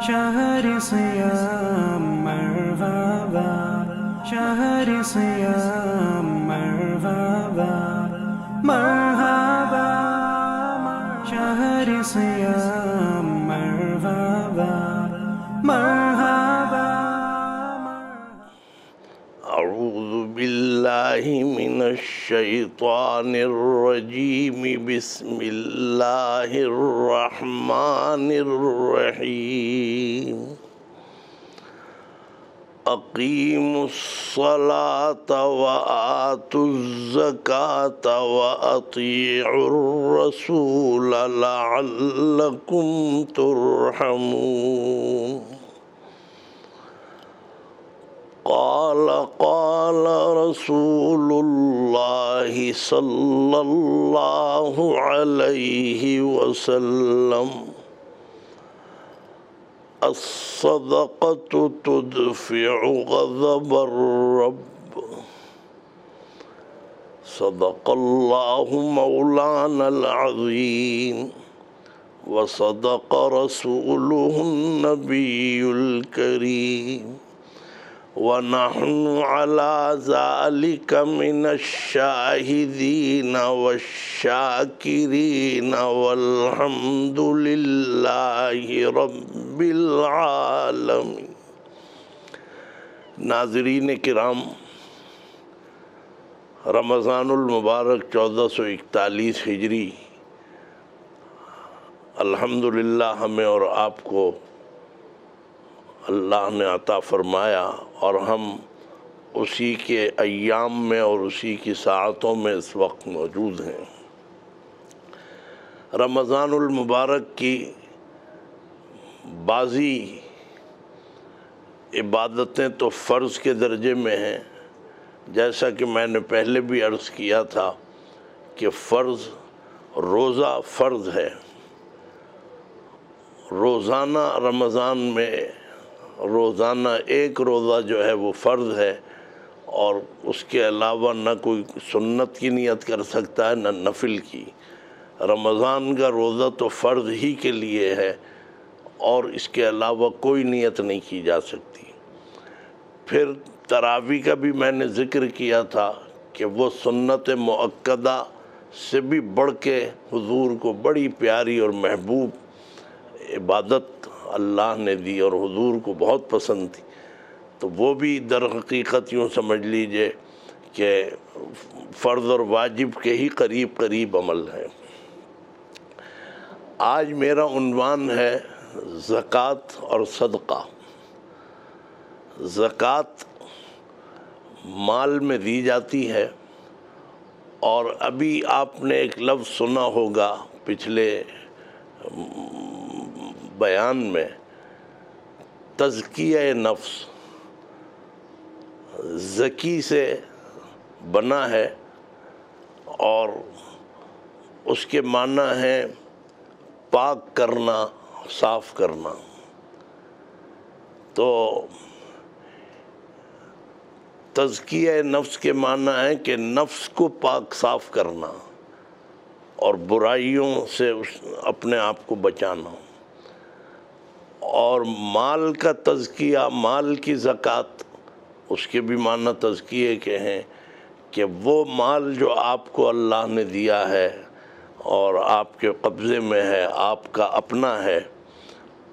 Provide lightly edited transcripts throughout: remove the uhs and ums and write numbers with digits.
شهر صيام مرحبا، شهر صيام مرحبا مرحبا، شهر صيام مرحبا مرحبا. اعوذ باللہ من الشیطان الرجیم، بسم اللہ الرحمن الرحیم. اقیموا الصلاة وآتوا الزکاة وأطیعوا الرسول لعلکم ترحمون. قال رسول اللہ صلی اللہ علیہ وسلم: الصدقة تدفع غضب الرب. صدق اللہ مولانا العظیم وصدق رسولہ النبی الکریم، وَنَحْنُ عَلَى ذَلِكَ مِنَ الشَّاهِدِينَ وَالشَّاكِرِينَ وَالْحَمْدُ لِلَّهِ رَبِّ الْعَالَمِينَ. ناظرین کرام، رمضان المبارک 1441 ہجری الحمدللہ ہمیں اور آپ کو اللہ نے عطا فرمایا، اور ہم اسی کے ایام میں اور اسی کی ساعتوں میں اس وقت موجود ہیں. رمضان المبارک کی بعضی عبادتیں تو فرض کے درجے میں ہیں، جیسا کہ میں نے پہلے بھی عرض کیا تھا کہ روزہ فرض ہے. روزانہ رمضان میں روزانہ ایک روزہ جو ہے وہ فرض ہے، اور اس کے علاوہ نہ کوئی سنت کی نیت کر سکتا ہے نہ نفل کی. رمضان کا روزہ تو فرض ہی کے لیے ہے، اور اس کے علاوہ کوئی نیت نہیں کی جا سکتی. پھر تراویح کا بھی میں نے ذکر کیا تھا کہ وہ سنت مؤکدہ سے بھی بڑھ کے حضور کو بڑی پیاری اور محبوب عبادت اللہ نے دی اور حضور کو بہت پسند تھی. تو وہ بھی در حقیقت یوں سمجھ لیجئے کہ فرض اور واجب کے ہی قریب قریب عمل ہے. آج میرا عنوان ہے زکوٰۃ اور صدقہ. زکوٰۃ مال میں دی جاتی ہے، اور ابھی آپ نے ایک لفظ سنا ہوگا پچھلے بیان میں، تزکیہ نفس. زکی سے بنا ہے، اور اس کے معنی ہے پاک کرنا، صاف کرنا. تو تزکیہ نفس کے معنی ہے کہ نفس کو پاک صاف کرنا اور برائیوں سے اپنے آپ کو بچانا. اور مال کا تزکیہ، مال کی زکوٰۃ، اس کے بھی معنی تزکیے کے ہیں کہ وہ مال جو آپ کو اللہ نے دیا ہے اور آپ کے قبضے میں ہے، آپ کا اپنا ہے،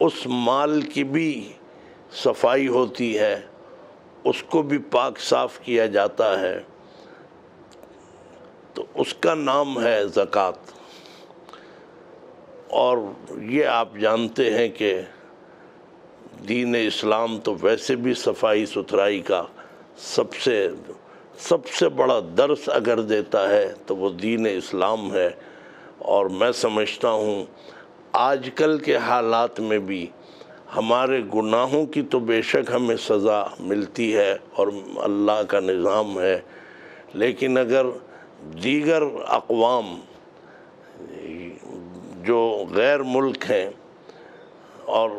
اس مال کی بھی صفائی ہوتی ہے، اس کو بھی پاک صاف کیا جاتا ہے. تو اس کا نام ہے زکوٰۃ. اور یہ آپ جانتے ہیں کہ دین اسلام تو ویسے بھی صفائی ستھرائی کا سب سے بڑا درس اگر دیتا ہے تو وہ دین اسلام ہے. اور میں سمجھتا ہوں آج کل کے حالات میں بھی ہمارے گناہوں کی تو بے شک ہمیں سزا ملتی ہے اور اللہ کا نظام ہے، لیکن اگر دیگر اقوام جو غیر ملک ہیں اور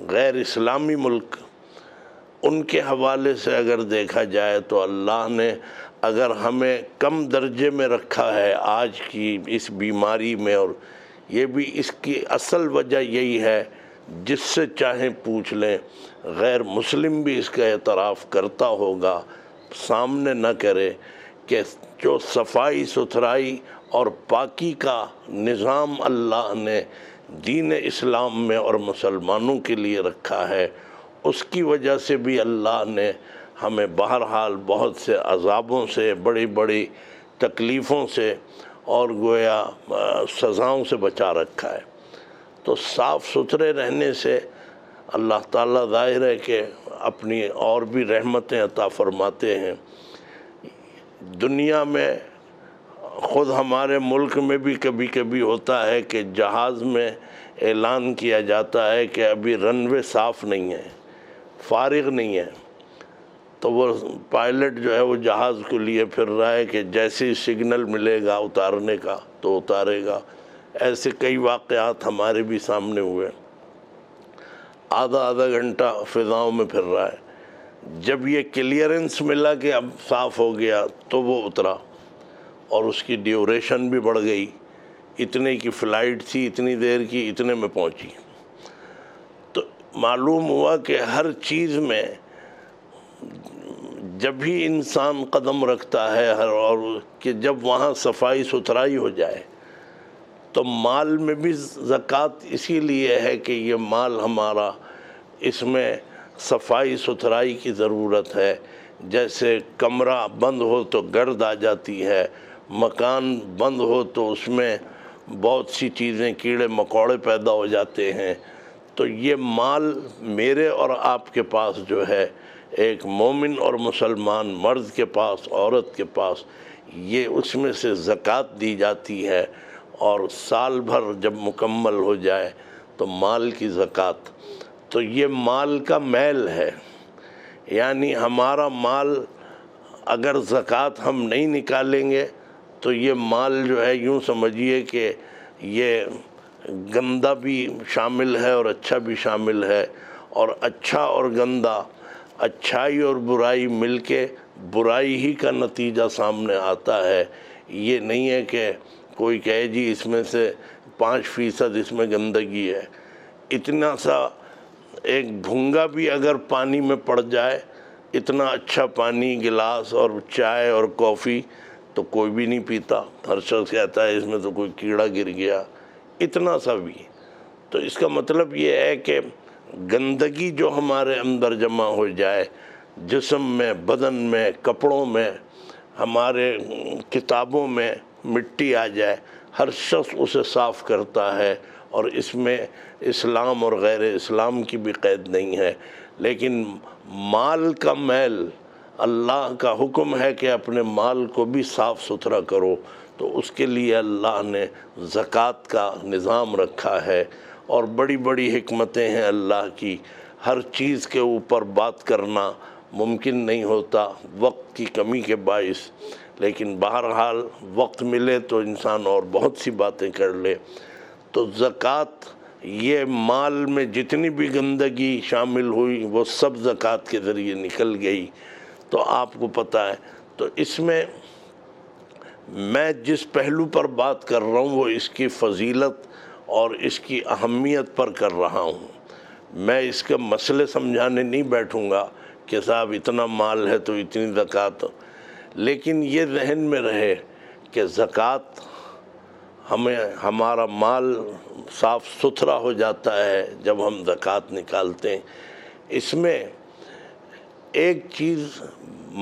غیر اسلامی ملک، ان کے حوالے سے اگر دیکھا جائے تو اللہ نے اگر ہمیں کم درجے میں رکھا ہے آج کی اس بیماری میں، اور یہ بھی اس کی اصل وجہ یہی ہے جس سے چاہیں پوچھ لیں، غیر مسلم بھی اس کا اعتراف کرتا ہوگا، سامنے نہ کرے کہ جو صفائی ستھرائی اور پاکی کا نظام اللہ نے دین اسلام میں اور مسلمانوں کے لیے رکھا ہے، اس کی وجہ سے بھی اللہ نے ہمیں بہرحال بہت سے عذابوں سے، بڑی بڑی تکلیفوں سے اور گویا سزاؤں سے بچا رکھا ہے۔ تو صاف ستھرے رہنے سے اللہ تعالیٰ ظاہر ہے کہ اپنی اور بھی رحمتیں عطا فرماتے ہیں۔ دنیا میں خود ہمارے ملک میں بھی کبھی کبھی ہوتا ہے کہ جہاز میں اعلان کیا جاتا ہے کہ ابھی رن وے صاف نہیں ہے، فارغ نہیں ہے، تو وہ پائلٹ جو ہے وہ جہاز کو لیے پھر رہا ہے کہ جیسے ہی سگنل ملے گا اتارنے کا تو اتارے گا۔ ایسے کئی واقعات ہمارے بھی سامنے ہوئے، آدھا گھنٹہ فضاؤں میں پھر رہا ہے۔ جب یہ کلیئرنس ملا کہ اب صاف ہو گیا تو وہ اترا، اور اس کی ڈیوریشن بھی بڑھ گئی، اتنے کی فلائٹ تھی، اتنی دیر کی، اتنے میں پہنچی۔ تو معلوم ہوا کہ ہر چیز میں جب بھی انسان قدم رکھتا ہے اور کہ جب وہاں صفائی ستھرائی ہو جائے تو مال میں بھی زکوٰۃ اسی لیے ہے کہ یہ مال ہمارا، اس میں صفائی ستھرائی کی ضرورت ہے۔ جیسے کمرہ بند ہو تو گرد آ جاتی ہے، مکان بند ہو تو اس میں بہت سی چیزیں کیڑے مکوڑے پیدا ہو جاتے ہیں۔ تو یہ مال میرے اور آپ کے پاس جو ہے، ایک مومن اور مسلمان مرد کے پاس، عورت کے پاس، یہ اس میں سے زکوٰۃ دی جاتی ہے، اور سال بھر جب مکمل ہو جائے تو مال کی زکوٰۃ۔ تو یہ مال کا میل ہے، یعنی ہمارا مال اگر زکوٰۃ ہم نہیں نکالیں گے تو یہ مال جو ہے یوں سمجھیے کہ یہ گندہ بھی شامل ہے اور اچھا بھی شامل ہے، اور اچھا اور گندہ، اچھائی اور برائی مل کے برائی ہی کا نتیجہ سامنے آتا ہے۔ یہ نہیں ہے کہ کوئی کہے جی اس میں سے 5% اس میں گندگی ہے۔ اتنا سا ایک بھونگا بھی اگر پانی میں پڑ جائے، اتنا اچھا پانی، گلاس اور چائے اور کافی تو کوئی بھی نہیں پیتا، ہر شخص کہتا ہے اس میں تو کوئی کیڑا گر گیا، اتنا سا بھی۔ تو اس کا مطلب یہ ہے کہ گندگی جو ہمارے اندر جمع ہو جائے، جسم میں، بدن میں، کپڑوں میں، ہمارے کتابوں میں مٹی آ جائے، ہر شخص اسے صاف کرتا ہے، اور اس میں اسلام اور غیر اسلام کی بھی قید نہیں ہے۔ لیکن مال کا میل، اللہ کا حکم ہے کہ اپنے مال کو بھی صاف ستھرا کرو، تو اس کے لیے اللہ نے زکوٰۃ کا نظام رکھا ہے، اور بڑی بڑی حکمتیں ہیں اللہ کی۔ ہر چیز کے اوپر بات کرنا ممکن نہیں ہوتا وقت کی کمی کے باعث، لیکن بہرحال وقت ملے تو انسان اور بہت سی باتیں کر لے۔ تو زکوٰۃ، یہ مال میں جتنی بھی گندگی شامل ہوئی وہ سب زکوٰۃ کے ذریعے نکل گئی۔ تو آپ کو پتہ ہے، تو اس میں میں جس پہلو پر بات کر رہا ہوں وہ اس کی فضیلت اور اس کی اہمیت پر کر رہا ہوں۔ میں اس کے مسئلے سمجھانے نہیں بیٹھوں گا کہ صاحب اتنا مال ہے تو اتنی زکوٰۃ، لیکن یہ ذہن میں رہے کہ زکوٰۃ ہمیں، ہمارا مال صاف ستھرا ہو جاتا ہے جب ہم زکوٰۃ نکالتے ہیں۔ اس میں ایک چیز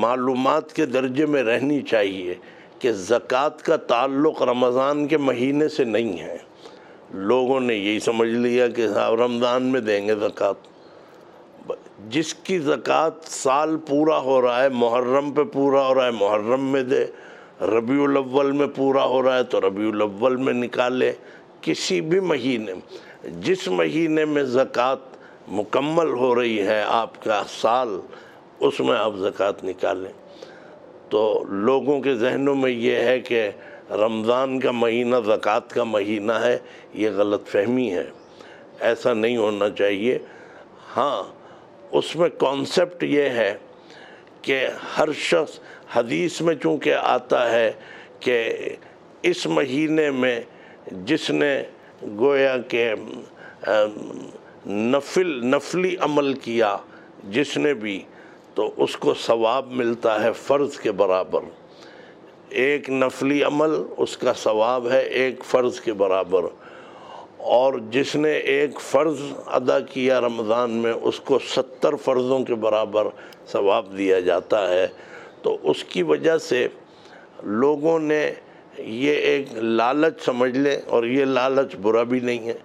معلومات کے درجے میں رہنی چاہیے کہ زکوٰۃ کا تعلق رمضان کے مہینے سے نہیں ہے۔ لوگوں نے یہی سمجھ لیا کہ صاحب رمضان میں دیں گے زکوٰۃ۔ جس کی زکوٰۃ سال پورا ہو رہا ہے، محرم پہ پورا ہو رہا ہے محرم میں دے، ربیع الاول میں پورا ہو رہا ہے تو ربیع الاول میں نکالے، کسی بھی مہینے، جس مہینے میں زکوٰۃ مکمل ہو رہی ہے آپ کا سال، اس میں آپ زکوٰۃ نکالیں۔ تو لوگوں کے ذہنوں میں یہ ہے کہ رمضان کا مہینہ زکوٰۃ کا مہینہ ہے، یہ غلط فہمی ہے، ایسا نہیں ہونا چاہیے۔ ہاں، اس میں کانسیپٹ یہ ہے کہ ہر شخص، حدیث میں چونکہ آتا ہے کہ اس مہینے میں جس نے گویا کہ نفلی عمل کیا جس نے بھی، تو اس کو ثواب ملتا ہے فرض کے برابر۔ ایک نفلی عمل اس کا ثواب ہے ایک فرض کے برابر، اور جس نے ایک فرض ادا کیا رمضان میں اس کو 70 فرضوں کے برابر ثواب دیا جاتا ہے۔ تو اس کی وجہ سے لوگوں نے یہ ایک لالچ سمجھ لیں، اور یہ لالچ برا بھی نہیں ہے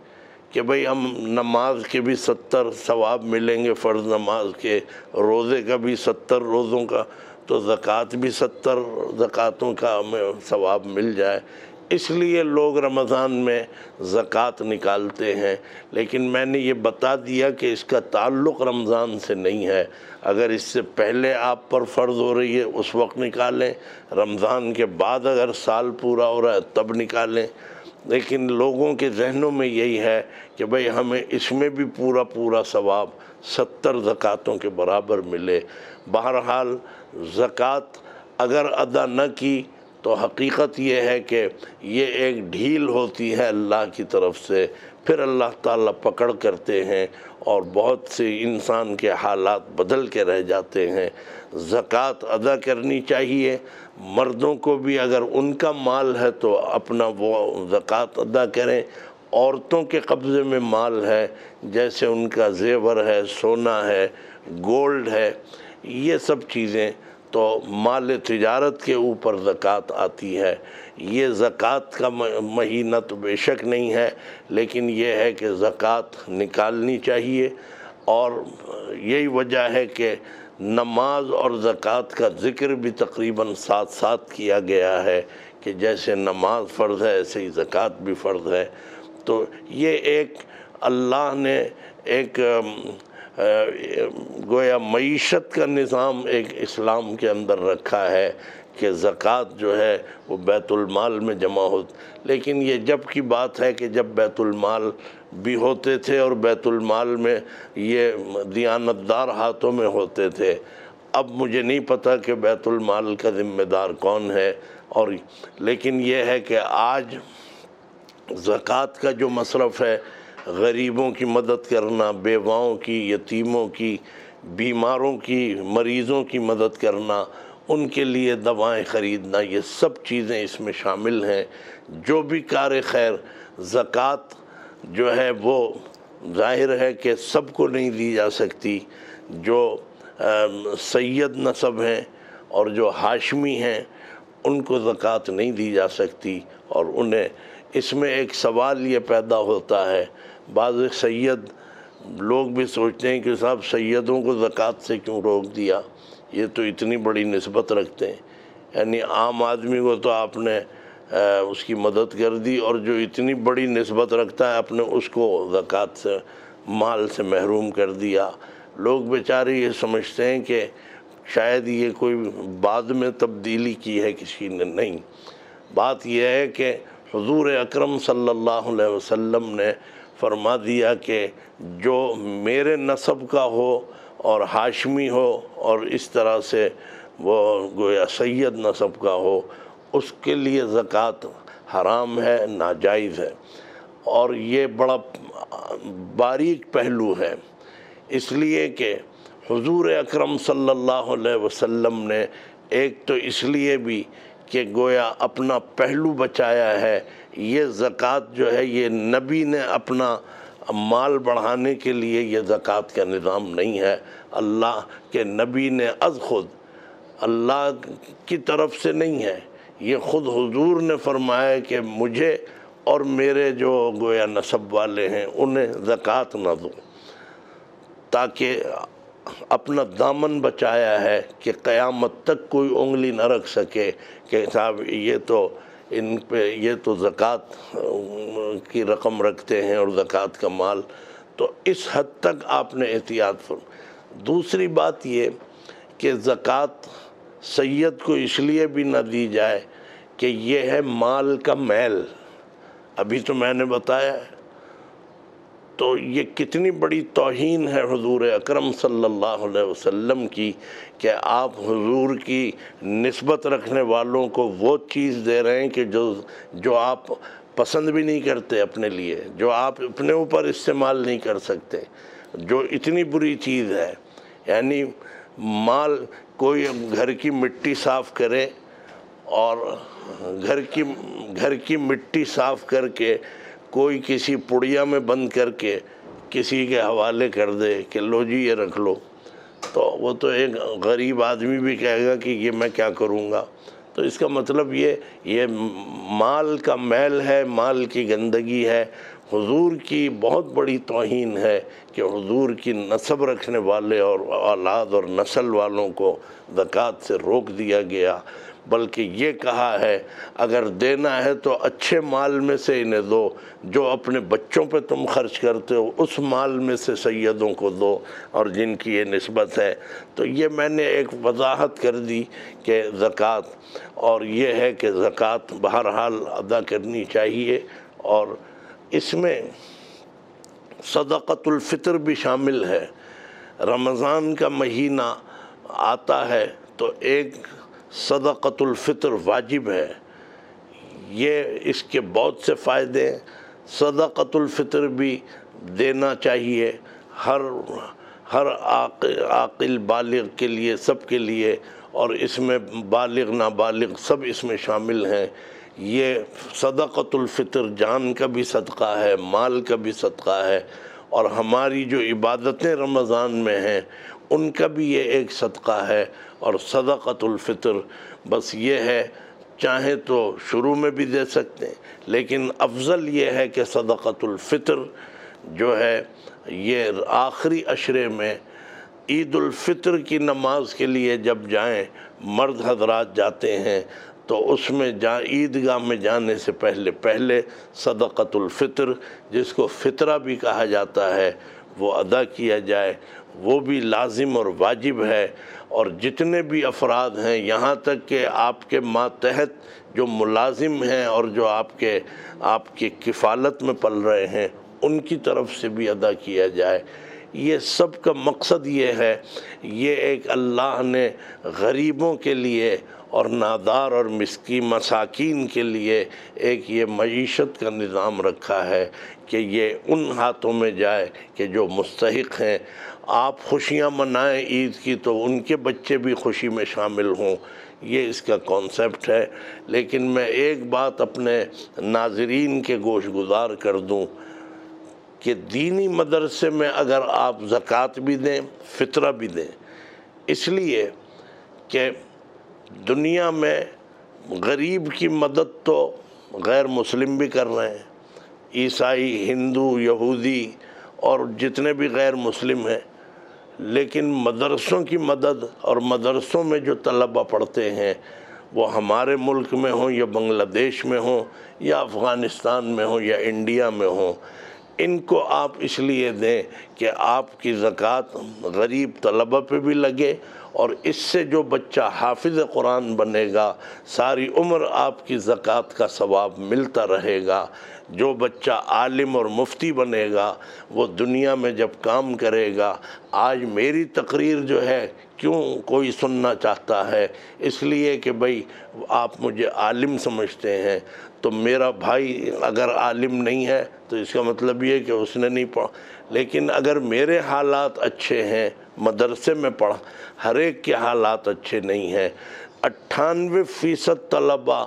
کہ بھئی ہم نماز کے بھی 70 ثواب ملیں گے، فرض نماز کے، روزے کا بھی 70 روزوں کا، تو زکوٰۃ بھی 70 زکوٰۃوں کا ہمیں ثواب مل جائے، اس لیے لوگ رمضان میں زکوٰۃ نکالتے ہیں۔ لیکن میں نے یہ بتا دیا کہ اس کا تعلق رمضان سے نہیں ہے۔ اگر اس سے پہلے آپ پر فرض ہو رہی ہے اس وقت نکالیں، رمضان کے بعد اگر سال پورا ہو رہا ہے تب نکالیں، لیکن لوگوں کے ذہنوں میں یہی ہے کہ بھئی ہمیں اس میں بھی پورا ثواب 70 زکوٰۃوں کے برابر ملے۔ بہرحال زکوٰۃ اگر ادا نہ کی تو حقیقت یہ ہے کہ یہ ایک ڈھیل ہوتی ہے اللہ کی طرف سے، پھر اللہ تعالیٰ پکڑ کرتے ہیں اور بہت سے انسان کے حالات بدل کے رہ جاتے ہیں۔ زکوٰۃ ادا کرنی چاہیے، مردوں کو بھی اگر ان کا مال ہے تو اپنا وہ زکوٰۃ ادا کریں۔ عورتوں کے قبضے میں مال ہے، جیسے ان کا زیور ہے، سونا ہے، گولڈ ہے، یہ سب چیزیں، تو مال تجارت کے اوپر زکوٰۃ آتی ہے۔ یہ زکوٰۃ کا مہینہ تو بے شک نہیں ہے، لیکن یہ ہے کہ زکوٰۃ نکالنی چاہیے، اور یہی وجہ ہے کہ نماز اور زکوٰۃ کا ذکر بھی تقریباً ساتھ ساتھ کیا گیا ہے کہ جیسے نماز فرض ہے ایسے ہی زکوٰۃ بھی فرض ہے۔ تو یہ ایک اللہ نے ایک گویا معیشت کا نظام ایک اسلام کے اندر رکھا ہے کہ زکوٰۃ جو ہے وہ بیت المال میں جمع ہو، لیکن یہ جب کی بات ہے کہ جب بیت المال بھی ہوتے تھے اور بیت المال میں یہ دیانتدار ہاتھوں میں ہوتے تھے۔ اب مجھے نہیں پتہ کہ بیت المال کا ذمہ دار کون ہے، اور لیکن یہ ہے کہ آج زکوٰۃ کا جو مصرف ہے، غریبوں کی مدد کرنا، بیواؤں کی، یتیموں کی، بیماروں کی، مریضوں کی مدد کرنا، ان کے لیے دوائیں خریدنا، یہ سب چیزیں اس میں شامل ہیں۔ جو بھی کار خیر، زکوٰۃ جو ہے وہ ظاہر ہے کہ سب کو نہیں دی جا سکتی۔ جو سید نسب ہیں اور جو ہاشمی ہیں ان کو زکوٰۃ نہیں دی جا سکتی، اور انہیں اس میں ایک سوال یہ پیدا ہوتا ہے، بعض سید لوگ بھی سوچتے ہیں کہ صاحب سیدوں کو زکوٰۃ سے کیوں روک دیا، یہ تو اتنی بڑی نسبت رکھتے ہیں، یعنی عام آدمی کو تو آپ نے اس کی مدد کر دی، اور جو اتنی بڑی نسبت رکھتا ہے آپ نے اس کو زکوٰۃ سے، مال سے محروم کر دیا۔ لوگ بیچارے یہ سمجھتے ہیں کہ شاید یہ کوئی بعد میں تبدیلی کی ہے کسی نے، نہیں، بات یہ ہے کہ حضور اکرم صلی اللہ علیہ وسلم نے فرما دیا کہ جو میرے نسب کا ہو اور ہاشمی ہو اور اس طرح سے وہ گویا سید نسب کا ہو، اس کے لیے زکوٰۃ حرام ہے، ناجائز ہے، اور یہ بڑا باریک پہلو ہے، اس لیے کہ حضور اکرم صلی اللہ علیہ وسلم نے ایک تو اس لیے بھی کہ گویا اپنا پہلو بچایا ہے، یہ زکوٰۃ جو ہے یہ نبی نے اپنا مال بڑھانے کے لیے، یہ زکوٰۃ کا نظام نہیں ہے، اللہ کے نبی نے از خود، اللہ کی طرف سے نہیں ہے، یہ خود حضور نے فرمایا کہ مجھے اور میرے جو گویا نسب والے ہیں انہیں زکوٰۃ نہ دو، تاکہ اپنا دامن بچایا ہے کہ قیامت تک کوئی انگلی نہ رکھ سکے کہ صاحب یہ تو ان پہ، یہ تو زکوٰۃ کی رقم رکھتے ہیں اور زکوٰۃ کا مال، تو اس حد تک آپ نے احتیاط فرمائی۔ دوسری بات یہ کہ زکوٰۃ سید کو اس لیے بھی نہ دی جائے کہ یہ ہے مال کا میل، ابھی تو میں نے بتایا ہے، تو یہ کتنی بڑی توہین ہے حضور اکرم صلی اللہ علیہ وسلم کی کہ آپ حضور کی نسبت رکھنے والوں کو وہ چیز دے رہے ہیں کہ جو آپ پسند بھی نہیں کرتے اپنے لیے، جو آپ اپنے اوپر استعمال نہیں کر سکتے، جو اتنی بری چیز ہے. یعنی مال، کوئی گھر کی مٹی صاف کرے اور گھر کی مٹی صاف کر کے کوئی کسی پڑیا میں بند کر کے کسی کے حوالے کر دے کہ لو جی یہ رکھ لو، تو وہ تو ایک غریب آدمی بھی کہے گا کہ یہ میں کیا کروں گا. تو اس کا مطلب یہ مال کا میل ہے، مال کی گندگی ہے. حضور کی بہت بڑی توہین ہے کہ حضور کی نسب رکھنے والے اور اولاد اور نسل والوں کو زکوٰۃ سے روک دیا گیا، بلکہ یہ کہا ہے اگر دینا ہے تو اچھے مال میں سے انہیں دو، جو اپنے بچوں پہ تم خرچ کرتے ہو اس مال میں سے سیدوں کو دو، اور جن کی یہ نسبت ہے. تو یہ میں نے ایک وضاحت کر دی کہ زکوٰۃ، اور یہ ہے کہ زکوٰۃ بہرحال ادا کرنی چاہیے، اور اس میں صدقۃ الفطر بھی شامل ہے. رمضان کا مہینہ آتا ہے تو ایک صدقۃ الفطر واجب ہے. یہ اس کے بہت سے فائدے ہیں. صدقۃ الفطر بھی دینا چاہیے ہر عاقل بالغ کے لیے، سب کے لیے، اور اس میں بالغ نابالغ سب اس میں شامل ہیں. یہ صدقۃ الفطر جان کا بھی صدقہ ہے، مال کا بھی صدقہ ہے، اور ہماری جو عبادتیں رمضان میں ہیں ان کا بھی یہ ایک صدقہ ہے. اور صدقۃ الفطر بس یہ ہے، چاہیں تو شروع میں بھی دے سکتے ہیں، لیکن افضل یہ ہے کہ صدقۃ الفطر جو ہے یہ آخری عشرے میں عید الفطر کی نماز کے لیے جب جائیں، مرد حضرات جاتے ہیں تو اس میں عیدگاہ میں جانے سے پہلے صدقۃ الفطر، جس کو فطرہ بھی کہا جاتا ہے، وہ ادا کیا جائے. وہ بھی لازم اور واجب ہے. اور جتنے بھی افراد ہیں، یہاں تک کہ آپ کے ماتحت جو ملازم ہیں اور جو آپ کی کفالت میں پل رہے ہیں، ان کی طرف سے بھی ادا کیا جائے. یہ سب کا مقصد یہ ہے، یہ ایک اللہ نے غریبوں کے لیے اور نادار اور مساکین کے لیے ایک یہ معیشت کا نظام رکھا ہے کہ یہ ان ہاتھوں میں جائے کہ جو مستحق ہیں. آپ خوشیاں منائیں عید کی تو ان کے بچے بھی خوشی میں شامل ہوں. یہ اس کا کانسیپٹ ہے. لیکن میں ایک بات اپنے ناظرین کے گوش گزار کر دوں کہ دینی مدرسے میں اگر آپ زکوٰۃ بھی دیں، فطرہ بھی دیں، اس لیے کہ دنیا میں غریب کی مدد تو غیر مسلم بھی کر رہے ہیں، عیسائی، ہندو، یہودی اور جتنے بھی غیر مسلم ہیں. لیکن مدرسوں کی مدد، اور مدرسوں میں جو طلبہ پڑھتے ہیں وہ ہمارے ملک میں ہوں یا بنگلہ دیش میں ہوں یا افغانستان میں ہوں یا انڈیا میں ہوں، ان کو آپ اس لیے دیں کہ آپ کی زکوٰۃ غریب طلبہ پہ بھی لگے، اور اس سے جو بچہ حافظ قرآن بنے گا ساری عمر آپ کی زکوٰۃ کا ثواب ملتا رہے گا. جو بچہ عالم اور مفتی بنے گا وہ دنیا میں جب کام کرے گا. آج میری تقریر جو ہے کیوں کوئی سننا چاہتا ہے؟ اس لیے کہ بھئی آپ مجھے عالم سمجھتے ہیں، تو میرا بھائی اگر عالم نہیں ہے تو اس کا مطلب یہ کہ اس نے نہیں پڑھا. لیکن اگر میرے حالات اچھے ہیں، مدرسے میں پڑھا، ہر ایک کے حالات اچھے نہیں ہیں. 98% طلبہ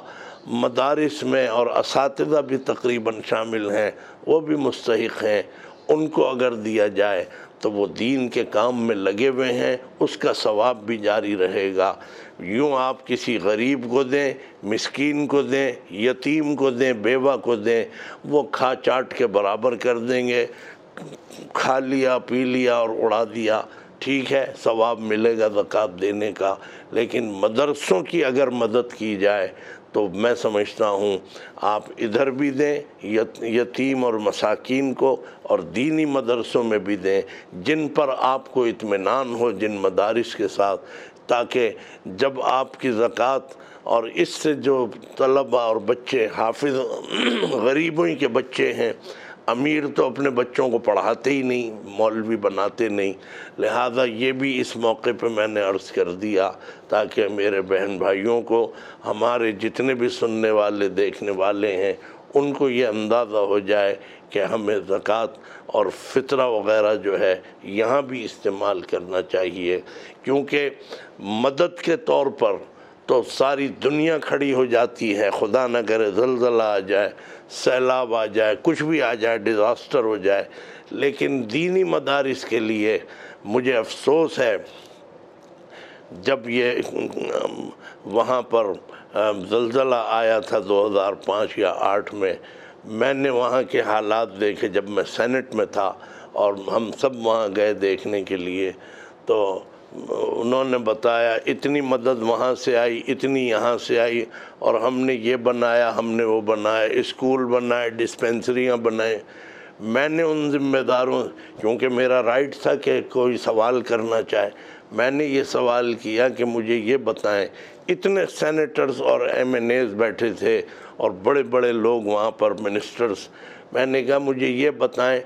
مدارس میں اور اساتذہ بھی تقریباً شامل ہیں، وہ بھی مستحق ہیں. ان کو اگر دیا جائے تو وہ دین کے کام میں لگے ہوئے ہیں، اس کا ثواب بھی جاری رہے گا. یوں آپ کسی غریب کو دیں، مسکین کو دیں، یتیم کو دیں، بیوہ کو دیں، وہ کھا چاٹ کے برابر کر دیں گے. کھا لیا، پی لیا اور اڑا دیا، ٹھیک ہے، ثواب ملے گا زکوٰۃ دینے کا. لیکن مدرسوں کی اگر مدد کی جائے تو میں سمجھتا ہوں آپ ادھر بھی دیں یتیم اور مساکین کو، اور دینی مدرسوں میں بھی دیں جن پر آپ کو اطمینان ہو، جن مدارس کے ساتھ، تاکہ جب آپ کی زکوٰۃ اور اس سے جو طلبہ اور بچے حافظ غریبوں ہی کے بچے ہیں، امیر تو اپنے بچوں کو پڑھاتے ہی نہیں، مولوی بناتے نہیں. لہذا یہ بھی اس موقع پہ میں نے عرض کر دیا تاکہ میرے بہن بھائیوں کو، ہمارے جتنے بھی سننے والے دیکھنے والے ہیں، ان کو یہ اندازہ ہو جائے کہ ہمیں زکوٰۃ اور فطرہ وغیرہ جو ہے یہاں بھی استعمال کرنا چاہیے، کیونکہ مدد کے طور پر تو ساری دنیا کھڑی ہو جاتی ہے، خدا نہ کرے زلزلہ آ جائے، سیلاب آ جائے، کچھ بھی آ جائے، ڈیزاسٹر ہو جائے، لیکن دینی مدارس کے لیے مجھے افسوس ہے جب یہ وہاں پر زلزلہ آیا تھا 2005 یا 2008 میں نے وہاں کے حالات دیکھے جب میں سینٹ میں تھا، اور ہم سب وہاں گئے دیکھنے کے لیے، تو انہوں نے بتایا اتنی مدد وہاں سے آئی، اتنی یہاں سے آئی، اور ہم نے یہ بنایا، ہم نے وہ بنایا، اسکول بنائے، ڈسپینسریاں بنائے۔ میں نے ان ذمہ داروں، کیونکہ میرا رائٹ تھا کہ کوئی سوال کرنا چاہے، میں نے یہ سوال کیا کہ مجھے یہ بتائیں، اتنے سینیٹرز اور ایم این ایز بیٹھے تھے اور بڑے بڑے لوگ وہاں پر، منسٹرز، میں نے کہا مجھے یہ بتائیں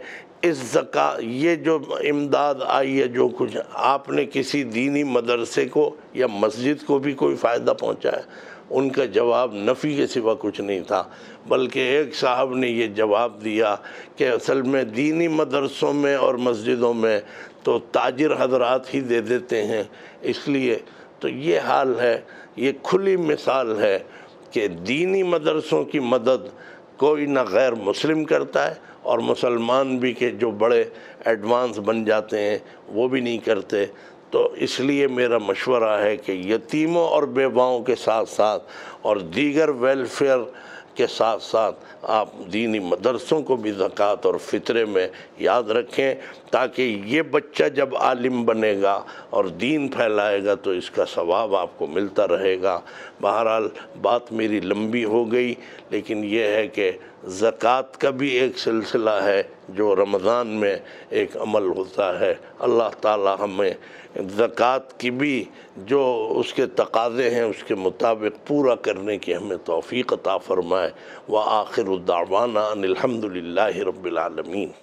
اس یہ جو امداد آئی ہے، جو کچھ آپ نے کسی دینی مدرسے کو یا مسجد کو بھی کوئی فائدہ پہنچایا؟ ان کا جواب نفی کے سوا کچھ نہیں تھا، بلکہ ایک صاحب نے یہ جواب دیا کہ اصل میں دینی مدرسوں میں اور مسجدوں میں تو تاجر حضرات ہی دے دیتے ہیں، اس لیے تو یہ حال ہے۔ یہ کھلی مثال ہے کہ دینی مدرسوں کی مدد کوئی نہ غیر مسلم کرتا ہے، اور مسلمان بھی کہ جو بڑے ایڈوانس بن جاتے ہیں وہ بھی نہیں کرتے۔ تو اس لیے میرا مشورہ ہے کہ یتیموں اور بیواؤں کے ساتھ ساتھ اور دیگر ویلفیئر کے ساتھ ساتھ آپ دینی مدرسوں کو بھی زکوٰۃ اور فطرے میں یاد رکھیں، تاکہ یہ بچہ جب عالم بنے گا اور دین پھیلائے گا تو اس کا ثواب آپ کو ملتا رہے گا۔ بہرحال بات میری لمبی ہو گئی، لیکن یہ ہے کہ زکوٰۃ کا بھی ایک سلسلہ ہے جو رمضان میں ایک عمل ہوتا ہے۔ اللہ تعالی ہمیں زکوٰۃ کی بھی جو اس کے تقاضے ہیں اس کے مطابق پورا کرنے کی ہمیں توفیق عطا فرمائے۔ وآخر دعوانا ان الحمد للہ رب العالمین۔